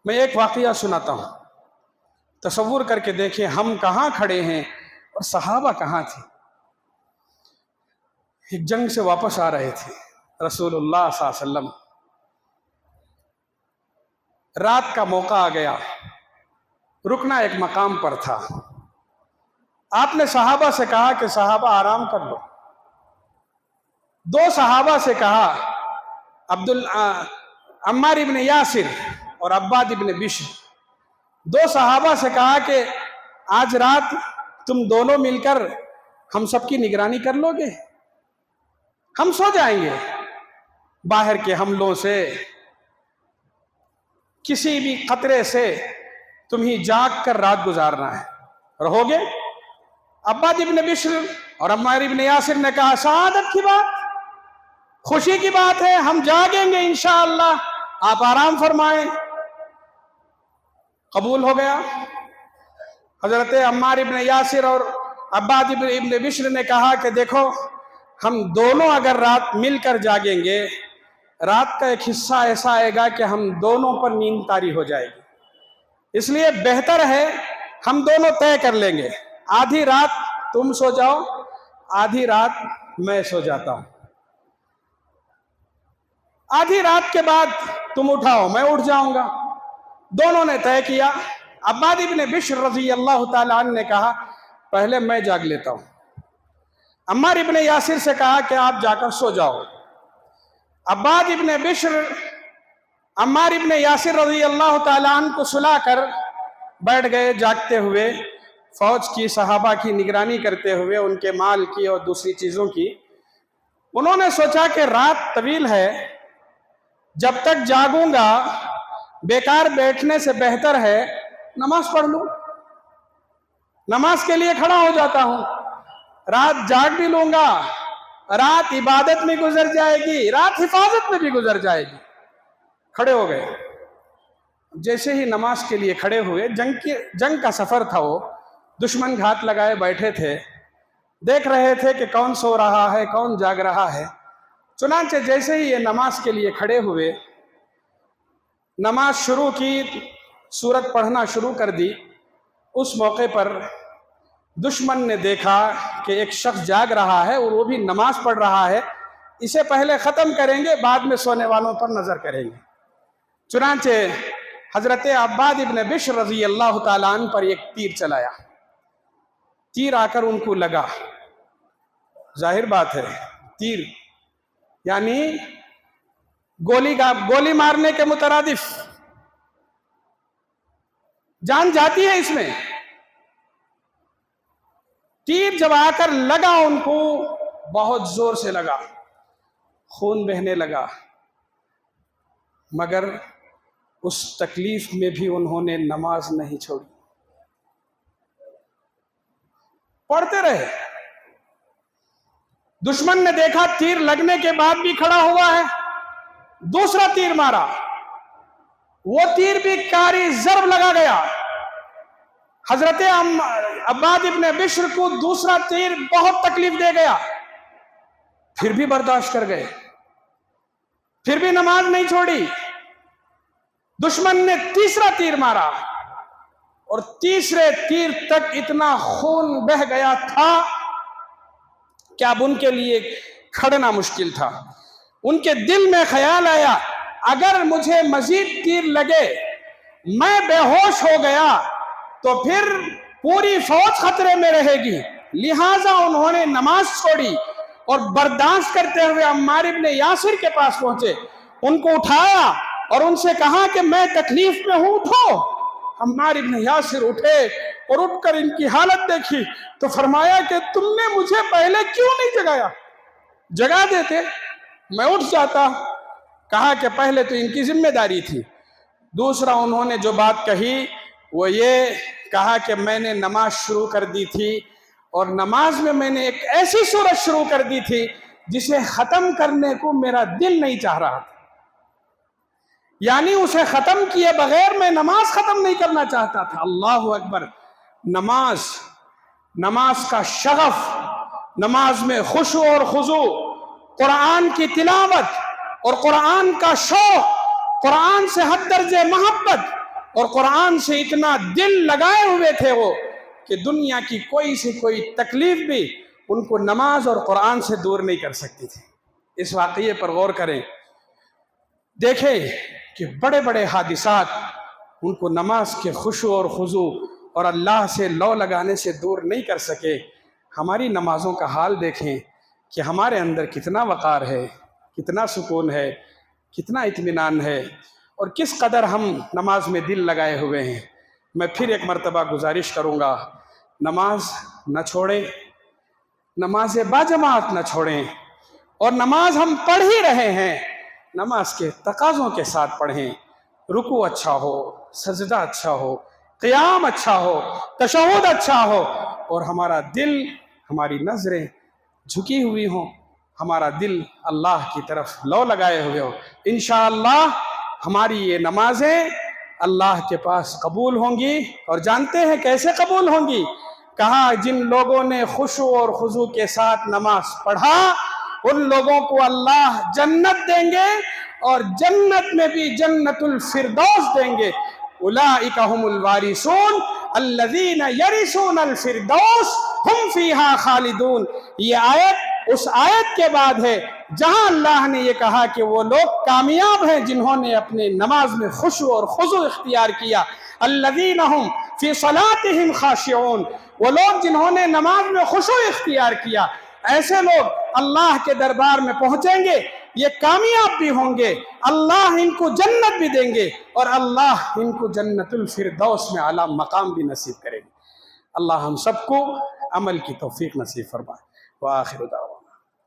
میں ایک واقعہ سناتا ہوں، تصور کر کے دیکھیں ہم کہاں کھڑے ہیں اور صحابہ کہاں تھے۔ ایک جنگ سے واپس آ رہے تھے رسول اللہ صلی اللہ علیہ وسلم، رات کا موقع آ گیا، رکنا ایک مقام پر تھا۔ آپ نے صحابہ سے کہا کہ صحابہ آرام کر لو۔ دو صحابہ سے کہا، عمار ابن یاسر اور عباد ابن بشر، دو صحابہ سے کہا کہ آج رات تم دونوں مل کر ہم سب کی نگرانی کر لو گے، ہم سو جائیں گے، باہر کے حملوں سے کسی بھی خطرے سے تمہیں جاگ کر رات گزارنا ہے، رہو گے؟ عباد ابن بشر اور عمار ابن یاسر نے کہا سعادت کی بات، خوشی کی بات ہے، ہم جاگیں گے انشاءاللہ، آپ آرام فرمائیں۔ قبول ہو گیا۔ حضرت عمار ابن یاسر اور عباد ابن بشر نے کہا کہ دیکھو ہم دونوں اگر رات مل کر جاگیں گے، رات کا ایک حصہ ایسا آئے گا کہ ہم دونوں پر نیند طاری ہو جائے گی، اس لیے بہتر ہے ہم دونوں طے کر لیں گے، آدھی رات تم سو جاؤ، آدھی رات میں سو جاتا ہوں، آدھی رات کے بعد تم اٹھاؤ میں اٹھ جاؤں گا۔ دونوں نے طے کیا۔ عباد ابن بشر رضی اللہ تعالیٰ عنہ نے کہا پہلے میں جاگ لیتا ہوں۔ عمار ابن یاسر سے کہا کہ آپ جا کر سو جاؤ۔ عباد ابن بشر عمار ابن یاسر رضی اللہ تعالیٰ عنہ کو سلا کر بیٹھ گئے جاگتے ہوئے، فوج کی، صحابہ کی نگرانی کرتے ہوئے، ان کے مال کی اور دوسری چیزوں کی۔ انہوں نے سوچا کہ رات طویل ہے، جب تک جاگوں گا بیکار بیٹھنے سے بہتر ہے نماز پڑھ لوں، نماز کے لیے کھڑا ہو جاتا ہوں، رات جاگ بھی لوں گا، رات عبادت میں گزر جائے گی، رات حفاظت میں بھی گزر جائے گی۔ کھڑے ہو گئے۔ جیسے ہی نماز کے لیے کھڑے ہوئے، جنگ کا سفر تھا، وہ دشمن گھات لگائے بیٹھے تھے، دیکھ رہے تھے کہ کون سو رہا ہے کون جاگ رہا ہے۔ چنانچہ جیسے ہی یہ نماز کے لیے کھڑے ہوئے، نماز شروع کی، سورت پڑھنا شروع کر دی، اس موقع پر دشمن نے دیکھا کہ ایک شخص جاگ رہا ہے اور وہ بھی نماز پڑھ رہا ہے، اسے پہلے ختم کریں گے، بعد میں سونے والوں پر نظر کریں گے۔ چنانچہ حضرت عباد ابن بشر رضی اللہ تعالیٰ عنہ پر ایک تیر چلایا، تیر آ کر ان کو لگا۔ ظاہر بات ہے تیر یعنی گولی مارنے کے مترادف، جان جاتی ہے اس میں۔ تیر جب آ کر لگا ان کو، بہت زور سے لگا، خون بہنے لگا، مگر اس تکلیف میں بھی انہوں نے نماز نہیں چھوڑی، پڑھتے رہے۔ دشمن نے دیکھا تیر لگنے کے بعد بھی کھڑا ہوا ہے، دوسرا تیر مارا، وہ تیر بھی کاری ضرب لگا گیا۔ حضرت عباد ابن بشر کو دوسرا تیر بہت تکلیف دے گیا، پھر بھی برداشت کر گئے، پھر بھی نماز نہیں چھوڑی۔ دشمن نے تیسرا تیر مارا اور تیسرے تیر تک اتنا خون بہہ گیا تھا کہ اب ان کے لیے کھڑنا مشکل تھا۔ ان کے دل میں خیال آیا اگر مجھے مزید تیر لگے، میں بے ہوش ہو گیا تو پھر پوری فوج خطرے میں رہے گی، لہٰذا انہوں نے نماز چھوڑی اور برداشت کرتے ہوئے عمار ابن یاسر کے پاس پہنچے، ان کو اٹھایا اور ان سے کہا کہ میں تکلیف میں ہوں، اٹھو۔ عمار ابن یاسر اٹھے اور اٹھ کر ان کی حالت دیکھی تو فرمایا کہ تم نے مجھے پہلے کیوں نہیں جگایا؟ جگا دیتے میں اٹھ جاتا۔ کہا کہ پہلے تو ان کی ذمہ داری تھی۔ دوسرا انہوں نے جو بات کہی وہ یہ کہا کہ میں نے نماز شروع کر دی تھی اور نماز میں نے ایک ایسی سورت شروع کر دی تھی جسے ختم کرنے کو میرا دل نہیں چاہ رہا تھا، یعنی اسے ختم کیے بغیر میں نماز ختم نہیں کرنا چاہتا تھا۔ اللہ اکبر! نماز کا شغف، نماز میں خشوع اور خضوع، قرآن کی تلاوت اور قرآن کا شوق، قرآن سے حد درجے محبت، اور قرآن سے اتنا دل لگائے ہوئے تھے وہ کہ دنیا کی کوئی سے کوئی تکلیف بھی ان کو نماز اور قرآن سے دور نہیں کر سکتی تھی۔ اس واقعے پر غور کریں، دیکھیں کہ بڑے بڑے حادثات ان کو نماز کے خشوع اور خضوع اور اللہ سے لو لگانے سے دور نہیں کر سکے۔ ہماری نمازوں کا حال دیکھیں کہ ہمارے اندر کتنا وقار ہے، کتنا سکون ہے، کتنا اطمینان ہے، اور کس قدر ہم نماز میں دل لگائے ہوئے ہیں۔ میں پھر ایک مرتبہ گزارش کروں گا، نماز نہ چھوڑیں، نماز باجماعت نہ چھوڑیں، اور نماز ہم پڑھ ہی رہے ہیں، نماز کے تقاضوں کے ساتھ پڑھیں۔ رکوع اچھا ہو، سجدہ اچھا ہو، قیام اچھا ہو، تشہد اچھا ہو، اور ہمارا دل، ہماری نظریں جھکی ہوئی ہوں، ہمارا دل اللہ کی طرف لو لگائے ہوئے ہو۔ انشاءاللہ ہماری یہ نمازیں اللہ کے پاس قبول ہوں گی، اور جانتے ہیں کیسے قبول ہوں گی؟ کہا جن لوگوں نے خشوع اور خضوع کے ساتھ نماز پڑھا ان لوگوں کو اللہ جنت دیں گے، اور جنت میں بھی جنت الفردوس دیں گے۔ اولئک هم الوارثون الذین یرثون الفردوس ہم فیہا خالدون۔ یہ آیت اس آیت کے بعد ہے جہاں اللہ نے یہ کہا کہ وہ لوگ کامیاب ہیں جنہوں نے اپنے نماز میں خشوع اور خضوع اختیار کیا۔ الذین هم فی صلاتہم خاشعون، وہ لوگ جنہوں نے نماز میں خشوع اختیار کیا، ایسے لوگ اللہ کے دربار میں پہنچیں گے، یہ کامیاب بھی ہوں گے، اللہ ان کو جنت بھی دیں گے، اور اللہ ان کو جنت الفردوس میں اعلیٰ مقام بھی نصیب کریں گے۔ اللہ ہم سب کو عمل کی توفیق نصیب فرمائے۔ وآخر دعوانا